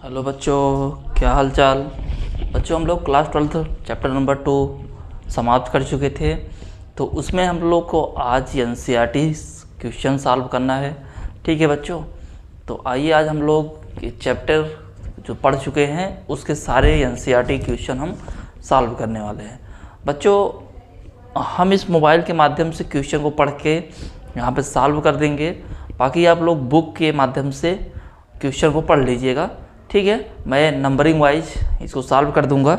Hello बच्चों, क्या हाल चाल। बच्चों, हम लोग क्लास 12 चैप्टर नंबर 2 समाप्त कर चुके थे। तो उसमें हम लोग को आज एनसीईआरटी क्वेश्चन सॉल्व करना है। ठीक है बच्चों, तो आइए आज हम लोग ये चैप्टर जो पढ़ चुके हैं उसके सारे एनसीईआरटी क्वेश्चन हम सॉल्व करने वाले हैं। बच्चों, हम इस मोबाइल के माध्यम से क्वेश्चन को पढ़ के यहाँ पे सॉल्व कर देंगे। बाकी आप लोग बुक के माध्यम से क्वेश्चन को पढ़ लीजिएगा। ठीक है, मैं नंबरिंग वाइज इसको सॉल्व कर दूंगा।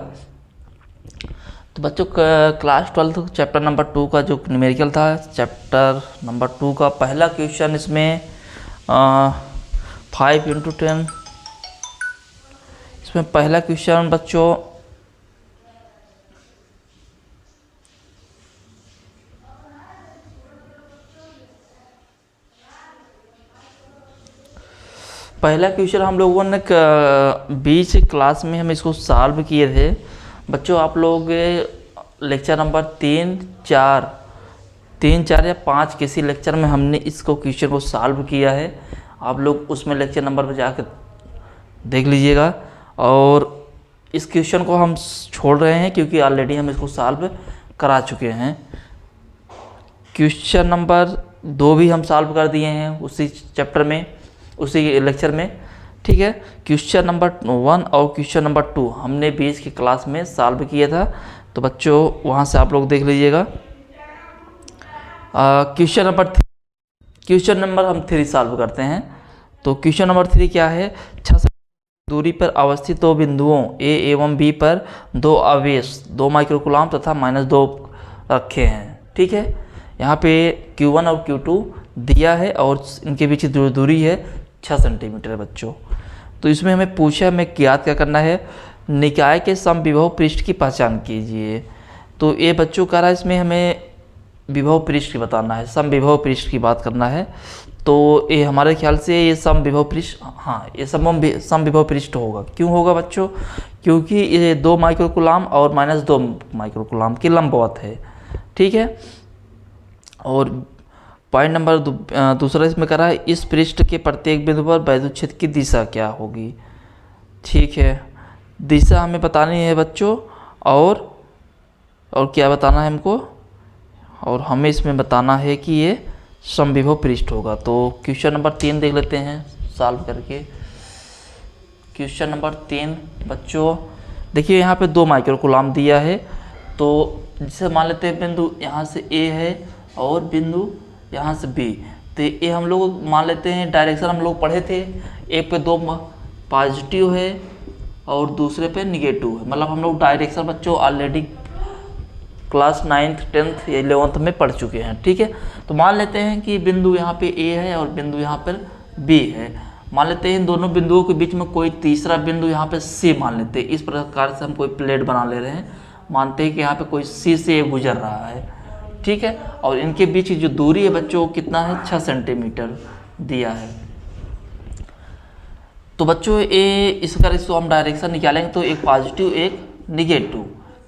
तो बच्चों, क्लास 12 चैप्टर नंबर 2 का जो न्यूमेरिकल था, चैप्टर नंबर 2 का पहला क्वेश्चन इसमें 5 × 10। इसमें पहला क्वेश्चन बच्चों हम लोगों ने बीच क्लास में हम इसको सॉल्व किए थे। बच्चों, आप लोग लेक्चर नंबर 3, 4 या 5 किसी लेक्चर में हमने इसको क्वेश्चन को सॉल्व किया है। आप लोग उसमें लेक्चर नंबर पर जाकर देख लीजिएगा। और इस क्वेश्चन को हम छोड़ रहे हैं क्योंकि ऑलरेडी हम इसको सॉल्व करा चुके हैं। क्वेश्चन नंबर 2 भी हम सॉल्व कर दिए हैं उसी चैप्टर में, उसी लेक्चर में। ठीक है, क्वेश्चन नंबर 1 और क्वेश्चन नंबर 2 हमने बीच की क्लास में सॉल्व किया था। तो बच्चों वहाँ से आप लोग देख लीजिएगा। क्वेश्चन नंबर हम 3 सॉल्व करते हैं। तो क्वेश्चन नंबर 3 क्या है? 6 दूरी पर अवस्थित दो बिंदुओं ए एवं बी पर दो आवेश 2 माइक्रोकूलम तथा -2 रखे हैं। ठीक है, यहाँ पे Q1 और Q2 दिया है और इनके बीच दूरी है 6 सेंटीमीटर है बच्चों। तो इसमें हमें पूछा, हमें ज्ञात क्या करना है? निकाय के समविभव पृष्ठ की पहचान कीजिए। तो ये बच्चों कह रहा है इसमें हमें विभव पृष्ठ की बताना है, समविभव पृष्ठ की बात करना है। तो ये हमारे ख्याल से ये समविभव पृष्ठ, हाँ ये समविभव पृष्ठ होगा। क्यों होगा बच्चों? क्योंकि ये 2 माइक्रोकूलम और -2 माइक्रोकूलम की लंबवत है। ठीक है, और पॉइंट नंबर दूसरा इसमें करा है, इस पृष्ठ के प्रत्येक बिंदु पर वैद्युत क्षेत्र की दिशा क्या होगी। ठीक है, दिशा हमें बतानी है बच्चों। और क्या बताना है हमको? और हमें इसमें बताना है कि ये समविभव पृष्ठ होगा। तो क्वेश्चन नंबर 3 देख लेते हैं सॉल्व करके। क्वेश्चन नंबर 3 बच्चों देखिए, यहाँ पे 2 माइक्रोकूलम दिया है। तो जिसे मान लेते हैं बिंदु यहाँ से A है और बिंदु यहाँ से B। तो ये हम लोग मान लेते हैं, डायरेक्शन हम लोग पढ़े थे, एक पे 2 पॉजिटिव है और दूसरे पे निगेटिव है। मतलब हम लोग डायरेक्शन बच्चों already class 9th 10th 11th में पढ़ चुके हैं। ठीक है, तो मान लेते हैं कि बिंदु यहाँ पे A है और बिंदु यहाँ पर B है। मान लेते हैं इन दोनों बिंदुओं के बीच में कोई तीसरा बिंदु यहाँ पे C मान लेते हैं। इस प्रकार से हम कोई प्लेट बना ले रहे हैं, मानते हैं कि यहाँ पे कोई C से गुजर रहा है। ठीक है, और इनके बीच की जो दूरी है बच्चों कितना है? 6 सेंटीमीटर दिया है। तो बच्चों ये इसको हम डायरेक्शन निकालेंगे तो एक पॉजिटिव एक निगेटिव।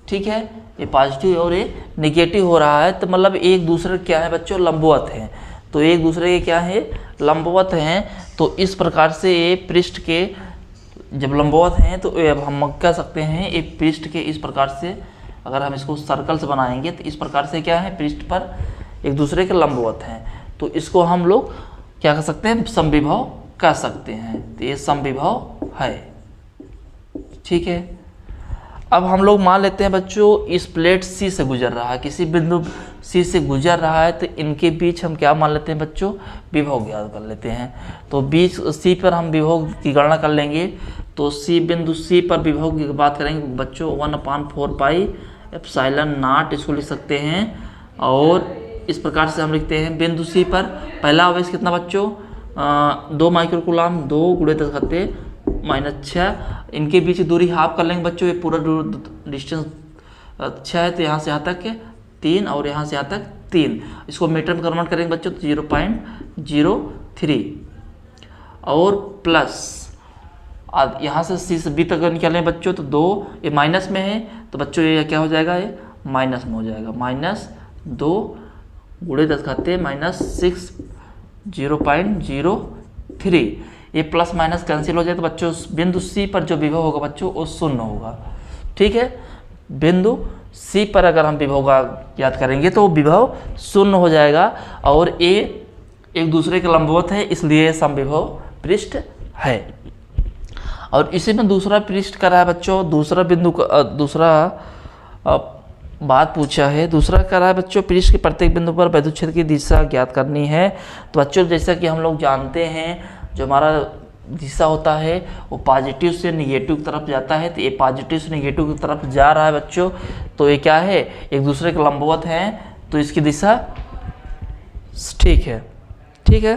ठीक है, ये पॉजिटिव और ये निगेटिव हो रहा है, तो मतलब एक दूसरे क्या है बच्चों? लंबवत हैं। तो एक दूसरे के क्या है? लंबवत हैं। तो इस प्रकार से ये पृष्ठ के जब लंबवत हैं तो अब हम कह सकते हैं ये पृष्ठ के इस प्रकार से, अगर हम इसको सर्कल से बनाएंगे तो इस प्रकार से क्या है? पृष्ठ पर एक दूसरे के लंबवत हैं। तो इसको हम लोग क्या कह सकते हैं? समविभव कह सकते हैं। तो ये समविभव है। ठीक है, अब हम लोग मान लेते हैं बच्चों इस प्लेट C से गुजर रहा है, किसी बिंदु C से गुजर रहा है, तो इनके बीच हम क्या मान लेते हैं बच्चों? विभव ज्ञात कर लेते हैं। तो बीच C पर हम विभव की गणना कर लेंगे। तो बिंदु C पर विभव की बात करेंगे बच्चों 1/4 पाई एप्सिलॉन नॉट, इसको लिख सकते हैं। और इस प्रकार से हम लिखते हैं बिंदु C पर पहला आवेश कितना बच्चों? 2 माइक्रोकूलम, 2 × 10⁻⁶। इनके बीच दूरी हाफ कर लेंगे बच्चों। ये पूरा डिस्टेंस 6 है, तो यहाँ से यहाँ तक 3 और यहाँ से यहाँ तक 3। इसको मीटर में कन्वर्ट करेंगे बच्चों तो 0.03 और प्लस यहाँ से C से B तक निकालें बच्चों तो 2, ये माइनस में है तो बच्चों ये क्या हो जाएगा? ये माइनस में हो जाएगा। -2 × 10⁻⁻⁶ 0.03। ये प्लस माइनस कैंसिल हो जाए तो बच्चों बिंदु सी पर जो विभव होगा बच्चों वो शून्य होगा। ठीक है, बिंदु सी पर अगर हम विभव का याद करेंगे तो विभव शून्य हो जाएगा, और ए एक दूसरे के लंबवत है इसलिए समविभव पृष्ठ है। और इसी में दूसरा पृष्ठ कर रहा है बच्चों, दूसरा बिंदु का दूसरा बात पूछा है, दूसरा कर रहा है बच्चों पृष्ठ के प्रत्येक बिंदु पर विद्युत क्षेत्र की दिशा ज्ञात करनी है। तो बच्चों जैसा कि हम लोग जानते हैं जो हमारा दिशा होता है वो पॉजिटिव से निगेटिव की तरफ जाता है, तो ये पॉजिटिव से निगेटिव की तरफ जा रहा है बच्चों, तो ये क्या है एक दूसरे के लंबवत हैं, तो इसकी दिशा ठीक है। ठीक है,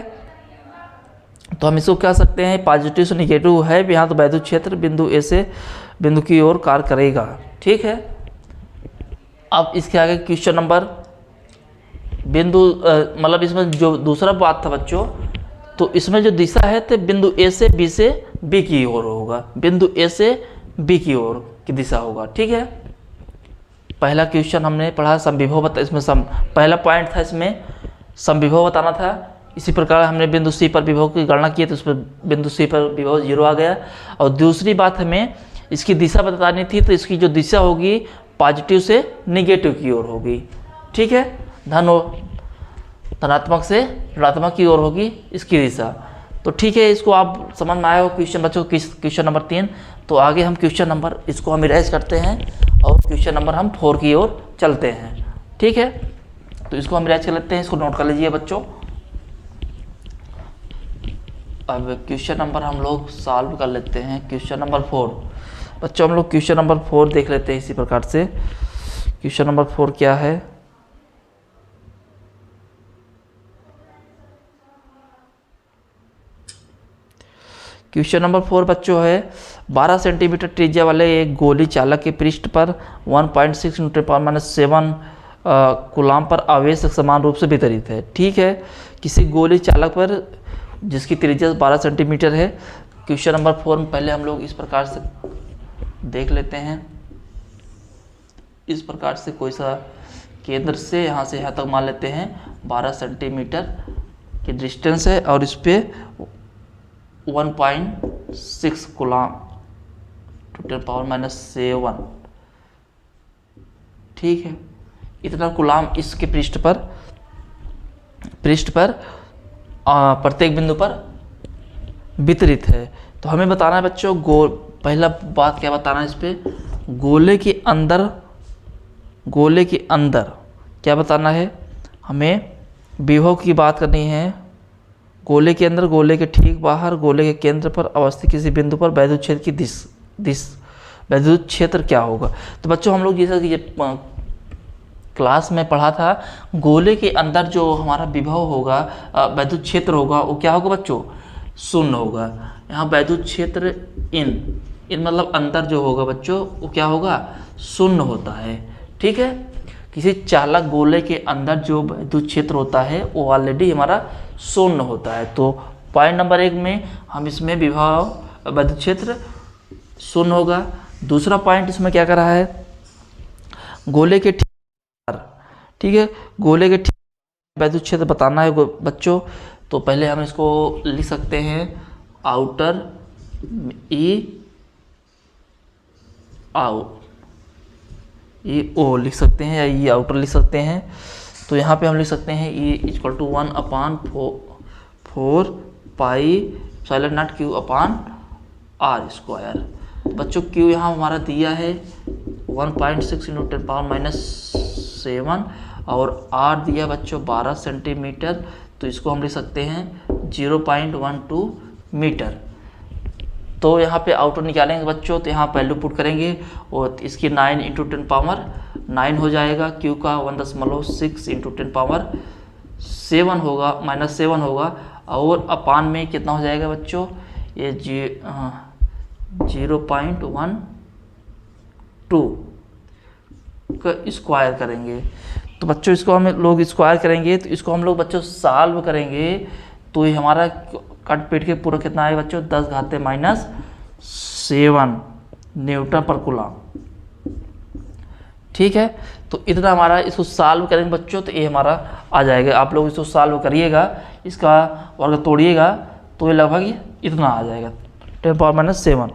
तो हम इसको कह सकते हैं पॉजिटिव से निगेटिव है यहाँ, तो विद्युत क्षेत्र बिंदु ए से बिंदु की ओर कार्य करेगा। ठीक है, अब इसके आगे क्वेश्चन नंबर बिंदु मतलब इसमें जो दूसरा बात था बच्चों, तो इसमें जो दिशा है तो बिंदु ए से बी की ओर होगा, बिंदु ए से बी की ओर की दिशा होगा। ठीक है, पहला क्वेश्चन हमने पढ़ा समविभव बता, इसमें पहला पॉइंट था इसमें समविभव बताना था। इसी प्रकार हमने बिंदु सी पर विभव की गणना की तो उसमें बिंदु सी पर विभव 0 आ गया। और दूसरी बात हमें इसकी दिशा बतानी थी, तो इसकी जो दिशा होगी पॉजिटिव से निगेटिव की ओर होगी। ठीक है, धनात्मक से ऋणात्मक की ओर होगी इसकी दिशा। तो ठीक है, इसको आप समझ में आया हो क्वेश्चन बच्चों, क्वेश्चन नंबर 3। तो आगे हम क्वेश्चन नंबर इसको हम इरेज करते हैं और क्वेश्चन नंबर हम 4 की ओर चलते हैं। ठीक है, तो इसको हम इरेज कर लेते हैं, इसको नोट कर लीजिए बच्चों। अब क्वेश्चन नंबर हम लोग सॉल्व कर लेते हैं, क्वेश्चन नंबर 4 बच्चों। हम लोग क्वेश्चन नंबर 4 देख लेते हैं इसी प्रकार से। क्वेश्चन नंबर 4 क्या है, क्वेश्चन नंबर 4 बच्चों है 12 सेंटीमीटर त्रिज्या वाले एक गोली चालक के पृष्ठ पर 1.6 × 10⁻⁷ कूलाम पर आवेश समान रूप से वितरित है। ठीक है, किसी गोली चालक पर जिसकी त्रिज्या 12 सेंटीमीटर है। क्वेश्चन नंबर 4 में पहले हम लोग इस प्रकार से देख लेते हैं, इस प्रकार से कोई सा केंद्र से यहाँ से यहाँ तक मान लेते हैं 12 सेंटीमीटर की डिस्टेंस है, और इस पे 1.6 कूलाम × 10⁻⁷। ठीक है, इतना कूलाम इसके पृष्ठ पर प्रत्येक बिंदु पर वितरित है। तो हमें बताना है बच्चों पहला बात क्या बताना है इस पे, गोले के अंदर क्या बताना है, हमें विभव की बात करनी है। गोले के अंदर, गोले के ठीक बाहर, गोले के केंद्र पर अवस्थित किसी बिंदु पर विद्युत क्षेत्र की विद्युत क्षेत्र क्या होगा। तो बच्चों हम लोग जैसा कि क्लास में पढ़ा था, गोले के अंदर जो हमारा विभव होगा विद्युत क्षेत्र होगा वो क्या होगा बच्चों, शून्य होगा। यहाँ विद्युत क्षेत्र इन मतलब अंदर जो होगा बच्चों वो क्या होगा, शून्य होता है। ठीक है, किसी चालक गोले के अंदर जो विद्युत क्षेत्र होता है वो ऑलरेडी हमारा शून्य होता है। तो पॉइंट नंबर 1 में हम इसमें विभव विद्युत क्षेत्र शून्य होगा। दूसरा पॉइंट इसमें क्या कर रहा है, गोले के ठीक है, गोले के ठीक विद्युत क्षेत्र बताना है बच्चों। तो पहले हम इसको लिख सकते हैं आउटर ओ लिख सकते हैं, या ई आउटर लिख सकते हैं। तो यहाँ पे हम लिख सकते हैं E = 1/4 πε0 Q/r²। बच्चों Q यहाँ हमारा दिया है 1.6 × 10⁻⁷ और R दिया बच्चों 12 सेंटीमीटर, तो इसको हम लिख सकते हैं 0.12 मीटर। तो यहाँ पे आउटर निकालेंगे बच्चों, तो यहाँ वैल्यू पुट करेंगे और इसकी 9 × 10⁻9 हो जाएगा। Q का 1.6 × 10⁻7 होगा, -7 होगा, और अपान में कितना हो जाएगा बच्चों, ये 0.12 का स्क्वायर करेंगे। तो बच्चों इसको हम लोग स्क्वायर करेंगे, तो इसको हम लोग बच्चों सॉल्व करेंगे, तो ये हमारा कट पीट के पूरा कितना आएगा बच्चों, 10⁻⁷ न्यूटन पर कूलाम। ठीक है, तो इतना हमारा, इसको सॉल्व करेंगे बच्चों तो ये हमारा आ जाएगा। आप लोग इसको सॉल्व करिएगा, इसका वर्ग तोड़िएगा तो ये लगभग इतना आ जाएगा 10 पावर माइनस 7,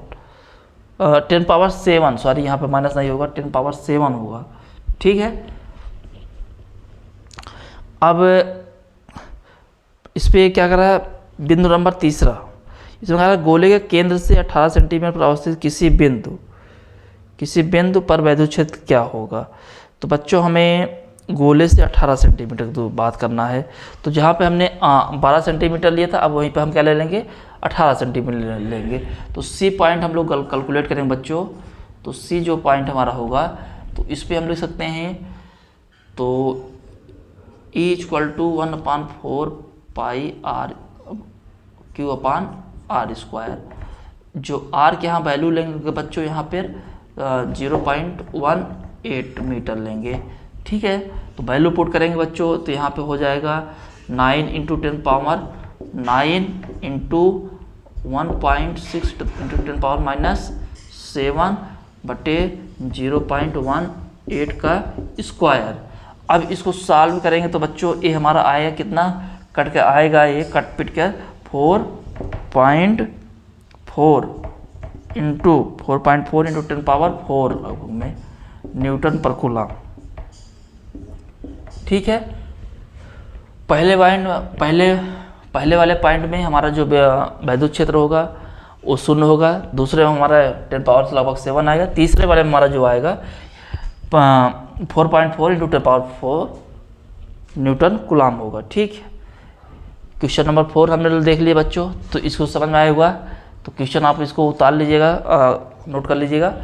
10 पावर 7, सॉरी यहाँ पे माइनस नहीं होगा, 10 पावर 7 होगा। ठीक है, अब इस पे क्या कर रहा है, बिंदु नंबर तीसरा, इसमें कह रहा है गोले के केंद्र से 18 सेंटीमीटर पर अवस्थित किसी बिंदु पर वैद्युत क्षेत्र क्या होगा। तो बच्चों हमें गोले से 18 सेंटीमीटर की बात करना है। तो जहाँ पे हमने 12 सेंटीमीटर लिया था, अब वहीं पे हम क्या ले लेंगे, 18 सेंटीमीटर लेंगे। तो सी पॉइंट हम लोग कैलकुलेट करेंगे बच्चों। तो सी जो पॉइंट हमारा होगा, तो इस पर हम लिख सकते हैं, तो E = 1/4 pi r Q upon r square. जो आर के यहाँ वैल्यू लेंगे बच्चों, यहाँ पर 0.18 मीटर लेंगे। ठीक है, तो वैल्यू पुट करेंगे बच्चों, तो यहाँ पे हो जाएगा 9 × 10 पावर 9 × 1.6 × 10 पावर माइनस 7 बटे 0.18 का स्क्वायर। अब इसको सॉल्व करेंगे तो बच्चों ये हमारा आएगा कितना, कट के आएगा, ये कट पिट कर 4.4 × 10 पावर 4 में न्यूटन पर कूलम। ठीक है, पहले वाले पॉइंट में हमारा जो वैद्युत क्षेत्र होगा वो 0 होगा, दूसरे में हमारा 10 पावर से लगभग 7 आएगा, तीसरे वाले में हमारा जो आएगा 4.4 × 10 पावर 4 न्यूटन कूलम होगा। ठीक है, क्वेश्चन नंबर 4 हमने देख लिया बच्चों, तो इसको समझ में आया होगा। तो क्वेश्चन आप इसको उतार लीजिएगा, नोट कर लीजिएगा।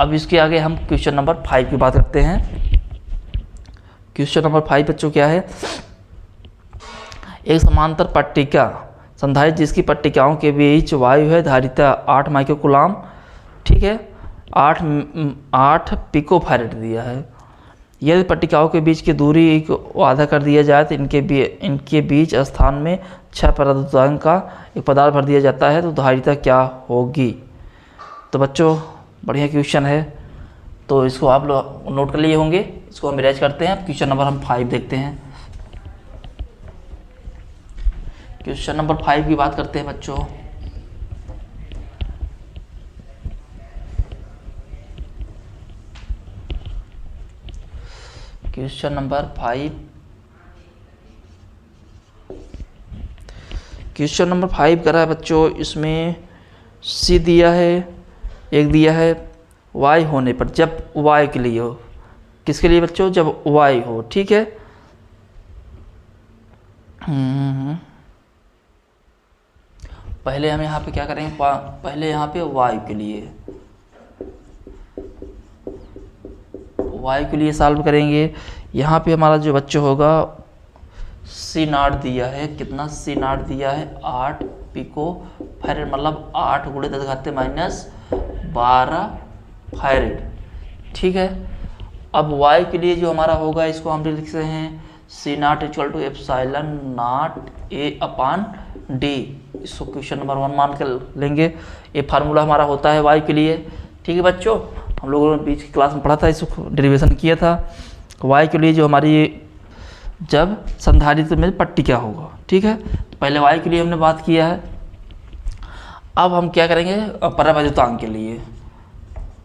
अब इसके आगे हम क्वेश्चन नंबर 5 की बात करते हैं। क्वेश्चन नंबर 5 बच्चों क्या है, एक समांतर पट्टिका संधारित्र जिसकी पट्टिकाओं के बीच वायु है धारिता 8 माइक्रो कूलम। ठीक है, 8 पिको फैरेड दिया है। यदि पट्टिकाओं के बीच की दूरी को आधा कर दिया जाए तो इनके बीच स्थान में 6 पदार्थांक का एक पदार्थ भर दिया जाता है, तो धारिता क्या होगी। तो बच्चों बढ़िया क्वेश्चन है, तो इसको आप लोग नोट कर लिए होंगे। इसको हम रिवाइज करते हैं। क्वेश्चन नंबर हम 5 देखते हैं। क्वेश्चन नंबर 5 की बात करते हैं बच्चों। क्वेश्चन नंबर 5 कर रहा है बच्चों, इसमें सी दिया है, एक दिया है y होने पर, जब y के लिए हो, किसके लिए बच्चों, जब y हो। ठीक है, पहले हम यहाँ पे क्या करेंगे, पहले यहाँ पे y के लिए सॉल्व करेंगे। यहाँ पे हमारा जो बच्चों होगा C0 दिया है, कितना C0 दिया है 8 पिको फैरेड, मतलब 8 × 10⁻⁻12 फैरेड। ठीक है, अब y के लिए जो हमारा होगा, इसको हम लिख सकते हैं C0 = ε0A/d। इसको क्वेश्चन नंबर 1 मान कर लेंगे। ये फार्मूला हमारा होता है y के लिए। ठीक है बच्चों, हम लोगों ने बीच की क्लास में पढ़ा था, इसको डेरिवेशन किया था। y के लिए जो हमारी जब संधारित्र में पट्टिका होगा। ठीक है, पहले y के लिए हमने बात किया है। अब हम क्या करेंगे, परावैद्युतांक के लिए।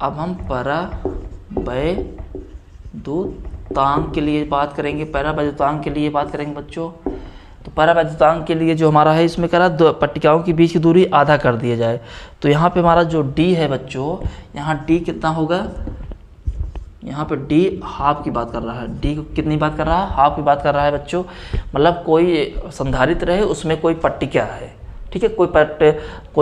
अब हम परावैद्युतांक के लिए बात करेंगे। परावैद्युतांक के लिए बात करेंगे बच्चों। तो परावैद्युतांक के लिए जो हमारा है, इसमें कह रहा है पट्टिकाओं के बीच की दूरी आधा कर दिया जाए। तो यहाँ पे हमारा जो d है बच्चों, यहाँ d कितना होगा, यहाँ पे d हाफ की बात कर रहा है। d कितनी बात कर रहा है, हाफ की बात कर रहा है बच्चों। मतलब कोई संधारित्र है, उसमें कोई पट्टिका है। ठीक है, कोई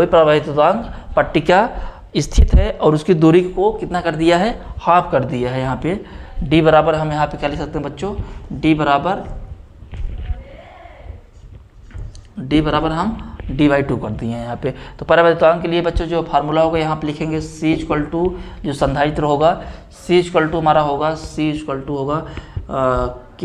परावैद्युतांक पट्टिका स्थित है और उसकी दूरी को कितना कर दिया है, हाफ कर दिया है। यहाँ पे d बराबर हम यहाँ पे क्या लिख सकते हैं बच्चों, d बराबर हम d/2 कर दिए हैं यहाँ पे। तो परावैद्युतांक के लिए बच्चों जो फार्मूला होगा यहाँ पे लिखेंगे C = जो संधारित्र होगा, C = हमारा होगा, C = होगा K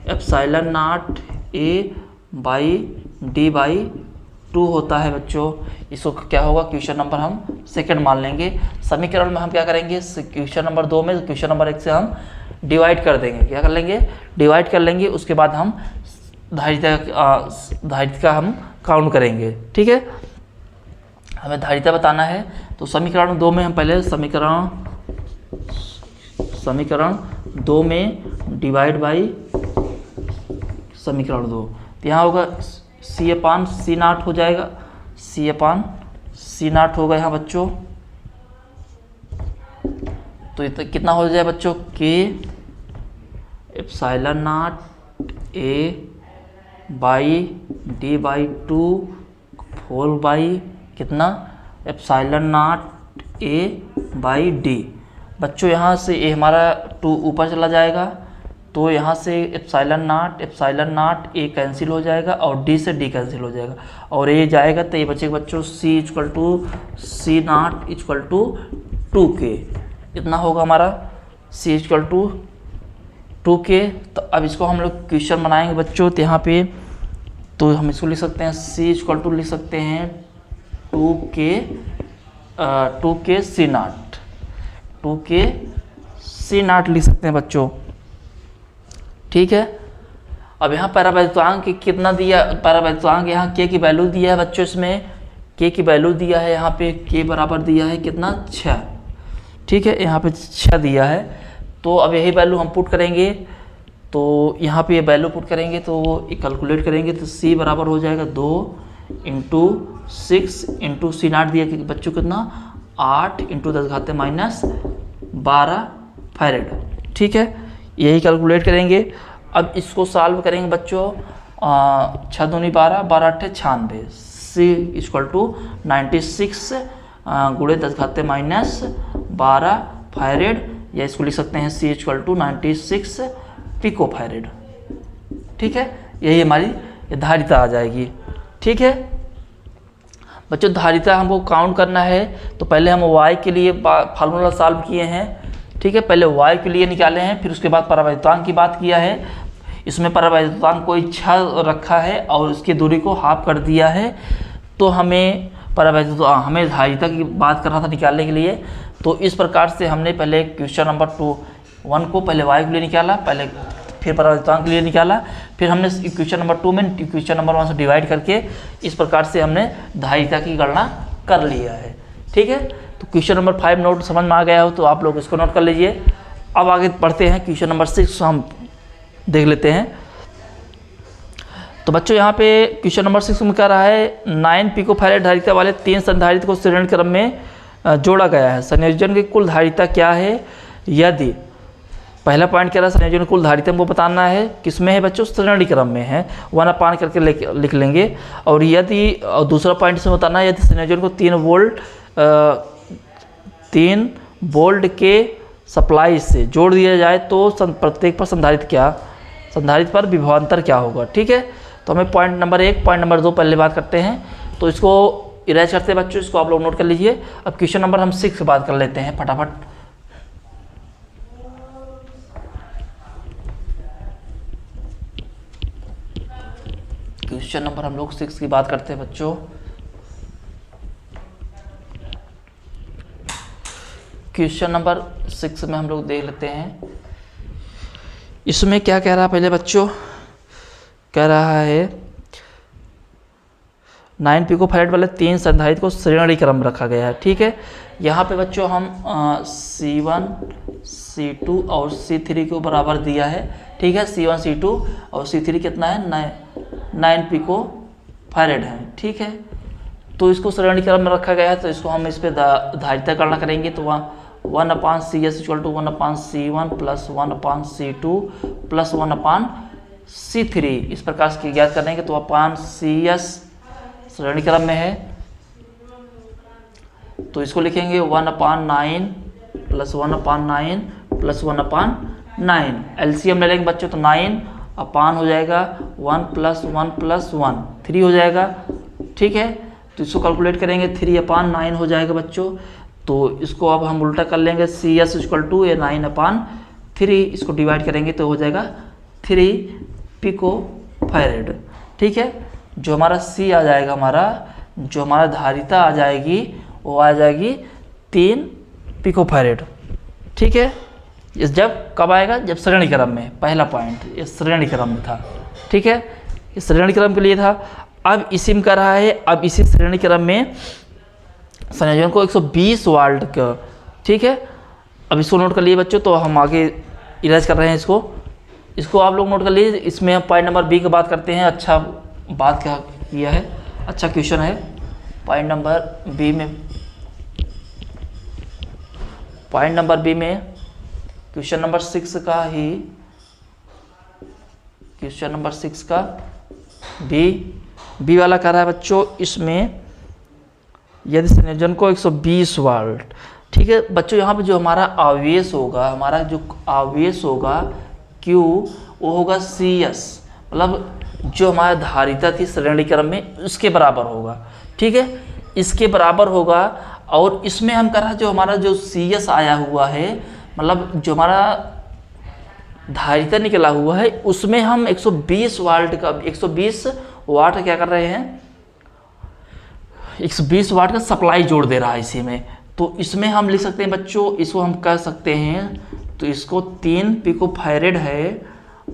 ε0A/d/2 होता है बच्चों। इसको क्या होगा, क्वेश्चन नंबर हम सेकंड मान लेंगे। समीकरण में हम क्या करेंगे, क्वेश्चन नंबर 2 में क्वेश्चन नंबर 1 से हम डिवाइड कर देंगे। क्या कर लेंगे, डिवाइड कर लेंगे। उसके बाद हम धारिता का हम काउंट करेंगे। ठीक है, हमें धारिता बताना है। तो समीकरण 2 में हम पहले समीकरण 2 में डिवाइड बाई समीकरण 2, तो यहाँ होगा सी अपान सी नाट हो जाएगा, सी अपान सी नाट होगा यहाँ बच्चों। तो इतना कितना हो जाए बच्चों, के epsilon naught A by d by 2 whole by कितना epsilon naught A by d. बच्चों यहाँ से ए हमारा 2 ऊपर चला जाएगा, तो यहाँ से एप्सिलॉन नाट ए कैंसिल हो जाएगा और डी से डी कैंसिल हो जाएगा और ए जाएगा, तो ये बचेगा बच्चों C equal to C naught equal to 2k। इतना होगा हमारा सी इक्वल टू 2k। तो अब इसको हम लोग क्वेश्चन बनाएंगे बच्चों, तो यहाँ पे तो हम इसको लिख सकते हैं सी इक्वल टू लिख सकते हैं 2k सी नाट, 2k सी नाट लिख सकते हैं बच्चों। ठीक है, अब यहाँ परावैद्युतांक कितना दिया, परावैद्युतांक यहाँ k की वैल्यू दिया है बच्चों, इसमें k की वैल्यू दिया है, यहाँ पे k बराबर दिया है कितना 6। ठीक है, यहाँ पे 6 दिया है। तो अब यही वैल्यू हम पुट करेंगे, तो यहाँ पे ये वैल्यू पुट करेंगे तो कैलकुलेट करेंगे तो c बराबर हो जाएगा 2 इंटू 6 इंटू सी नाट दिया कि बच्चों कितना 8 इंटू 10⁻12 फैरेड। ठीक है, यही कैलकुलेट करेंगे। अब इसको सॉल्व करेंगे बच्चों, 6 दूनी 12, 12 अट्ठे 96, सी इक्वल टू 96 गुणे 10⁻12 फैरेड, या इसको लिख सकते हैं सी इक्वल टू 96 पिको फैरेड। ठीक है, यही हमारी धारिता आ जाएगी। ठीक है बच्चों, धारिता हमको काउंट करना है, तो पहले हम y के लिए फार्मूला सॉल्व किए हैं। ठीक है, पहले y के लिए निकाले हैं, फिर उसके बाद परावैद्युतांक की बात किया है। इसमें परावैद्युतांक को 6 रखा है और उसकी दूरी को हाफ कर दिया है। तो हमें हमें धारिता की बात कर रहा था निकालने के लिए। तो इस प्रकार से हमने पहले क्वेश्चन नंबर 1 को पहले y के लिए निकाला, पहले फिर परावैद्युतांक के लिए निकाला, फिर हमने क्वेश्चन नंबर 2 में क्वेश्चन नंबर 1 से डिवाइड करके इस प्रकार से हमने धारिता की गणना कर लिया है। ठीक है, तो क्वेश्चन नंबर 5 नोट समझ में आ गया हो तो आप लोग इसको नोट कर लीजिए। अब आगे बढ़ते हैं, क्वेश्चन नंबर 6 हम देख लेते हैं। तो बच्चों यहाँ पे क्वेश्चन नंबर 6 में कह रहा है 9 पिको फैरेड धारिता वाले 3 संधारित्र को श्रेणी क्रम में जोड़ा गया है, संयोजन की कुल धारिता क्या है। यदि पहला पॉइंट कह रहा है संयोजन की कुल धारिता हमको बताना है, किसमें है बच्चों, श्रेणी क्रम में है, 1/, करके लिख लेंगे। और यदि दूसरा पॉइंट इसमें बताना है, यदि संयोजन को 3 वोल्ट के सप्लाई से जोड़ दिया जाए तो प्रत्येक पर संधारित्र पर विभवांतर क्या होगा। ठीक है, तो हमें पॉइंट नंबर 1 पॉइंट नंबर 2 पहले बात करते हैं, तो इसको इरेज करते हैं बच्चों, इसको आप लोग नोट कर लीजिए। अब क्वेश्चन नंबर हम 6 की बात कर लेते हैं फटाफट। क्वेश्चन नंबर हम लोग 6 की बात करते हैं बच्चों। क्वेश्चन नंबर 6 में हम लोग देख लेते हैं, इसमें क्या कह रहा है पहले बच्चों, कह रहा है 9 पिको फैरेड वाले 3 संधारित्र को श्रेणी क्रम रखा गया है। ठीक है, यहाँ पे बच्चों हम C1 C2 और C3 को बराबर दिया है। ठीक है, C1 C2 और C3 कितना है 9 पिको फैरेड है। ठीक है, तो इसको श्रेणी क्रम में रखा गया है, तो इसको हम इस पर धारिता गणना करेंगे तो 1/CS equal to 1/C1 plus 1/C2 plus 1/C3 इस प्रकार से ज्ञात करेंगे। तो CS श्रेणी क्रम में है, तो इसको लिखेंगे 1/9 प्लस 1/9 प्लस 1/9। LCM ले लेंगे बच्चों, तो 9 अपान हो जाएगा 1 प्लस 1 प्लस 1 3 हो जाएगा। ठीक है, तो इसको कैलकुलेट करेंगे 3/9 हो जाएगा बच्चों। तो इसको अब हम उल्टा कर लेंगे, CS इक्वल टू 9/3, इसको डिवाइड करेंगे तो हो जाएगा 3 पिको फैरेड। ठीक है, जो हमारा C आ जाएगा, जो हमारा धारिता आ जाएगी वो आ जाएगी 3 पिको फैरेड। ठीक है, इस जब कब आएगा, जब श्रेणी क्रम में, पहला पॉइंट ये श्रेणी क्रम में था। ठीक है, ये श्रेणी क्रम के लिए था। अब इसी में कर रहा है, अब इसी श्रेणी क्रम में संयोजन को 120 वाल्ट का, ठीक है। अब इसको नोट कर लिए बच्चों, तो हम आगे इलाज कर रहे हैं इसको आप लोग नोट कर लीजिए। इसमें हम पॉइंट नंबर बी की बात करते हैं। अच्छा बात क्या किया है, अच्छा क्वेश्चन है। पॉइंट नंबर बी में क्वेश्चन नंबर 6 का ही, क्वेश्चन नंबर 6 का बी वाला कह रहा है बच्चों, इसमें यदि संयोजन को 120 वाल्ट, ठीक है बच्चों, यहाँ पे जो हमारा आवेश होगा Q, वो होगा CS, मतलब जो हमारा धारिता थी श्रेणी क्रम में उसके बराबर होगा, ठीक है, इसके बराबर होगा। और इसमें हम कर रहा है जो हमारा जो CS आया हुआ है, मतलब जो हमारा धारिता निकला हुआ है, उसमें हम 120 वाट का क्या कर रहे हैं, 120 वाट का सप्लाई जोड़ दे रहा है इसी में। तो इसमें हम लिख सकते हैं बच्चों, इसको हम कह सकते हैं, तो इसको 3 पिकोफैरेड है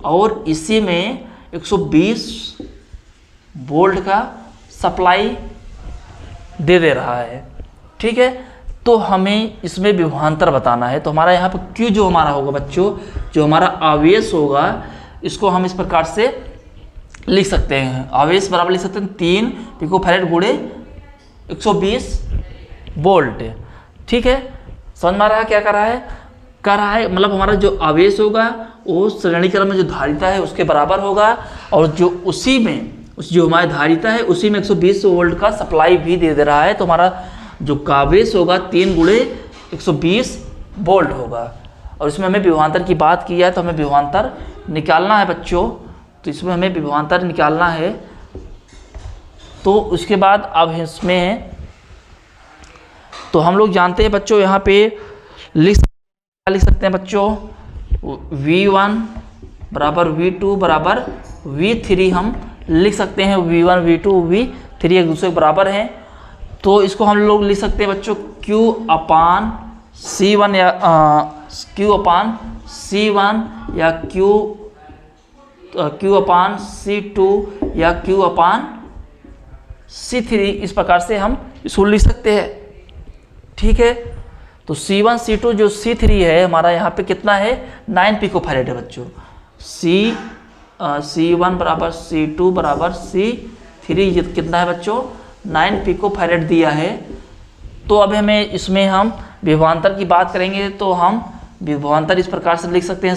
और इसी में 120 वोल्ट का सप्लाई दे रहा है, ठीक है। तो हमें इसमें विभवांतर बताना है। तो हमारा यहाँ पर Q जो हमारा होगा बच्चों, जो हमारा आवेश होगा, इसको हम इस प्रकार से लिख सकते हैं, आवेश बराबर लिख सकते हैं 3 पिकोफैरेड गुणे 120 वोल्ट, ठीक है। समझ में आ रहा है क्या कर रहा है, मतलब हमारा जो आवेश होगा वो श्रेणी क्रम में जो धारिता है उसके बराबर होगा, और जो उसी में जो हमारी धारिता है उसी में 120 वोल्ट का सप्लाई भी दे रहा है। तो हमारा जो कावेश होगा 3 गुणे 120 वोल्ट होगा। और इसमें हमें विभवांतर की बात की है, तो हमें विभवांतर निकालना है बच्चों। तो इसमें हमें विभवांतर निकालना है। तो उसके बाद अब इसमें तो हम लोग जानते हैं बच्चों, यहाँ पे लिख सकते हैं बच्चों, V1 बराबर V2 बराबर V3 हम लिख सकते हैं। V1 V2 V3 एक दूसरे के बराबर हैं। तो इसको हम लोग लिख सकते हैं बच्चों Q अपान C1 या Q अपान C1 या Q अपान C2 या Q अपान C3, इस प्रकार से हम इसको लिख सकते हैं, ठीक है। तो C1 C2 जो C3 है हमारा यहाँ पे कितना है, 9 पिकोफैरेड है बच्चों। C1 बराबर C2 बराबर C3 कितना है बच्चों, 9 पिकोफैरेड दिया है। तो अब हमें इसमें हम विभवांतर की बात करेंगे, तो हम विभवांतर इस प्रकार से लिख सकते हैं,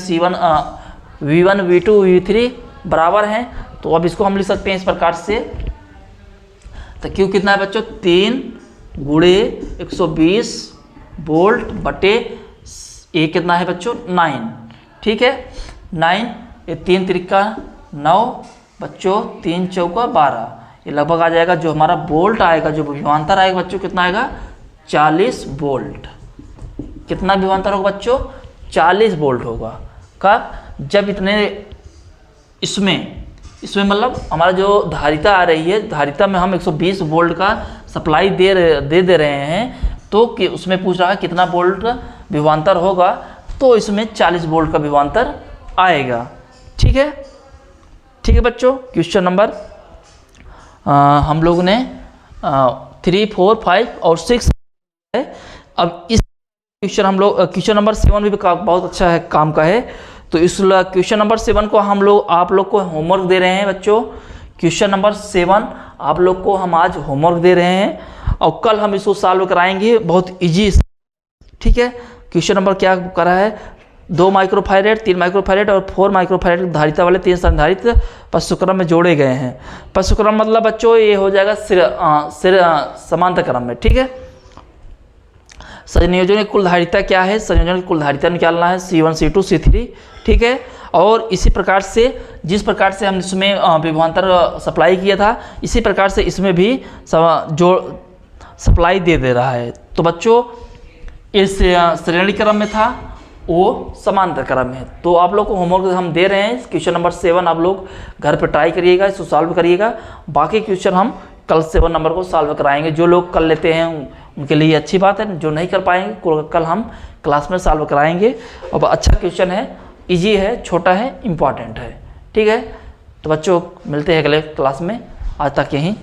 V1 V2 V3 बराबर हैं। तो अब इसको हम लिख सकते हैं इस प्रकार से। तो Q कितना है बच्चों, 3 गुणे 120 वोल्ट बटे ए कितना है बच्चों, 9, ठीक है। 9 ये 3 त्रिका 9 बच्चों, 3 चौका 12, ये लगभग आ जाएगा। जो हमारा वोल्ट आएगा, जो विभवांतर आएगा बच्चों कितना आएगा, 40 वोल्ट। कितना विभवांतर होगा बच्चों, 40 वोल्ट होगा। कब, जब इतने इसमें मतलब हमारा जो धारिता आ रही है, धारिता में हम 120 वोल्ट का सप्लाई दे रहे हैं, तो कि उसमें पूछ रहा है कितना वोल्ट विभवांतर होगा, तो इसमें 40 वोल्ट का विभवांतर आएगा, ठीक है बच्चों। क्वेश्चन नंबर हम लोग ने 3, 4, 5 और 6 है। अब इस क्वेश्चन हम लोग क्वेश्चन नंबर 7 भी बहुत अच्छा है, काम का है। तो इस क्वेश्चन नंबर 7 को आप लोग को होमवर्क दे रहे हैं बच्चों। क्वेश्चन नंबर 7 आप लोग को हम आज होमवर्क दे रहे हैं और कल हम इसको सॉल्व कराएंगे, बहुत इजी, ठीक है। क्वेश्चन नंबर क्या करा है, 2 माइक्रोफैरेड 3 माइक्रोफैरेड और 4 माइक्रोफैरेड धारिता वाले 3 संधारित्र पश्चक्रम में जोड़े गए हैं। पश्चक्रम मतलब बच्चों ये हो जाएगा समांतर क्रम में, ठीक है। संयोजन की कुल धारिता क्या है, संयोजन की कुल धारिता निकालना है, C1 C2 C3, ठीक है। और इसी प्रकार से जिस प्रकार से हम इसमें विभवांतर सप्लाई किया था, इसी प्रकार से इसमें भी जो सप्लाई दे रहा है। तो बच्चों इस श्रेणी क्रम में था, वो समांतर क्रम में है। तो आप लोग को होमवर्क हम दे रहे हैं, क्वेश्चन नंबर 7 आप लोग घर पे ट्राई करिएगा, इसको सॉल्व करिएगा। बाकी क्वेश्चन हम कल 7 नंबर को सॉल्व कराएंगे। जो लोग कर लेते हैं उनके लिए अच्छी बात है, जो नहीं कर पाएंगे कल हम क्लास में सॉल्व कराएंगे। और अच्छा क्वेश्चन है, इजी है, छोटा है, इम्पॉर्टेंट है, ठीक है। तो बच्चों मिलते हैं अगले क्लास में। आज तक यहीं